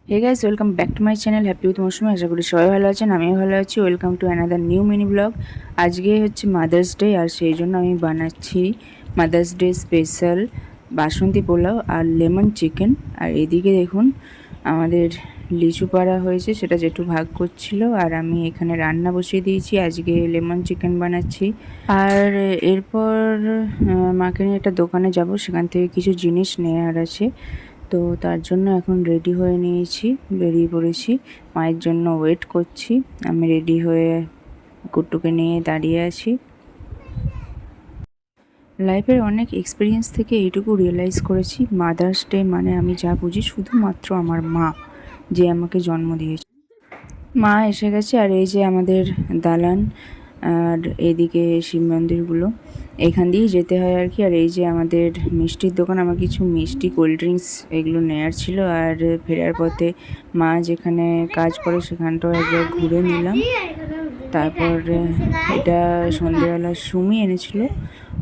Hey guys, welcome back to my channel happy with Mousumi. আশা করি সবাই ভালো আছেন, আমিও ভালো আছি। Welcome to another new mini blog. আজকে হচ্ছে মাদার্স ডে, আর সেই জন্য আমি বানাচ্ছি mother's day special Basanti pulao আর লেমন চিকেন। আর এদিকে দেখুন আমাদের লিচু পাড়া হয়েছে, সেটা জেঠু ভাগ করছিল, আর আমি এখানে রান্না বসিয়ে দিয়েছি। আজকে লেমন চিকেন বানাচ্ছি। আর এরপর মাকে নিয়ে একটা দোকানে যাব, সেখান থেকে কিছু জিনিস নেওয়ার আছে। তো তার জন্য এখন রেডি হয়ে নিয়েছি, বেরিয়ে পড়েছি। মায়ের জন্য ওয়েট করছি। আমি রেডি হয়ে কুট্টুকে নিয়ে দাঁড়িয়ে আছি। লাইফের অনেক এক্সপিরিয়েন্স থেকে এইটুকু রিয়েলাইজ করেছি, মাদার্স ডে মানে আমি যা বুঝি শুধুমাত্র আমার মা, যে আমাকে জন্ম দিয়েছে। মা এসে গেছে, আর এই যে আমাদের দালান, আর এদিকে শিব মন্দিরগুলো, এখান দিয়েই যেতে হয় আর কি। আর এই যে আমাদের মিষ্টির দোকান, আমার কিছু মিষ্টি কোল্ড ড্রিঙ্কস এগুলো নেয়ার ছিল। আর ফেরার পথে মা যেখানে কাজ করে সেখানটাও একবার ঘুরে নিলাম। তারপর এটা সন্ধ্যেবেলা সুমি এনেছিল,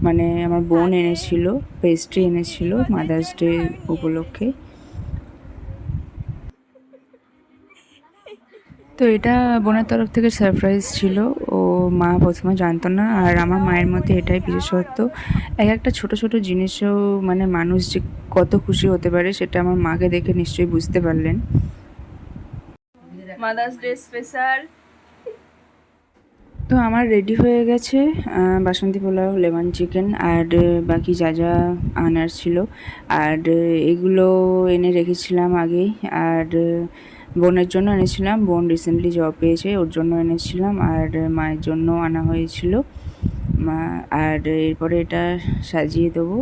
মানে আমার বোন এনেছিল, পেস্ট্রি এনেছিল মাদার্স ডে উপলক্ষে। তো এটা বোনের তরফ থেকে সারপ্রাইজ ছিল, ও মা প্রথমে জানতো না। আর আমার মায়ের মধ্যে এটাই বিশেষত্ব, এক একটা ছোট ছোট জিনিসেও মানে মানুষ যে কত খুশি হতে পারে সেটা আমার মাকে দেখে নিশ্চয়ই বুঝতে পারলেন। Mother's day special. তো আমার রেডি হয়ে গেছে বাসন্তী পোলাও, লেমন চিকেন, আর বাকি যা যা আনার ছিল। আর এগুলো এনে রেখেছিলাম আগেই। আর বোনের জন্য এনেছিলাম, বোন রিসেন্টলি জব পেয়েছে, ওর জন্য এনেছিলাম। আর মায়ের জন্য আনা হয়েছিল। আর এরপরে এটা সাজিয়ে দেবো।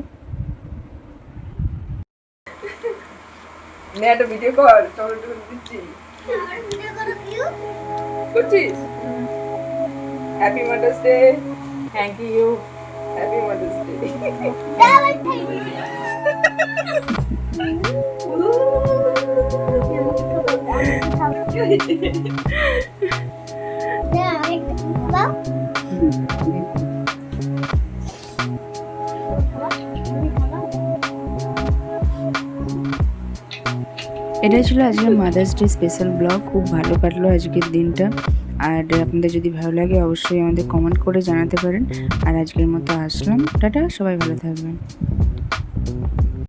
একটা ভিডিও কর, দিচ্ছি। করছিস? Happy mother's day. Thank you. Happy mother's day. এটাই ছিল আজকে মাদার্স ডে স্পেশাল ব্লগ। খুব ভালো কাটলো আজকের দিনটা। আর আপনাদের যদি ভালো লাগে অবশ্যই আমাদের কমেন্ট করে জানাতে পারেন। আর আজকের মতো আসলাম, টাটা, সবাই ভালো থাকবেন।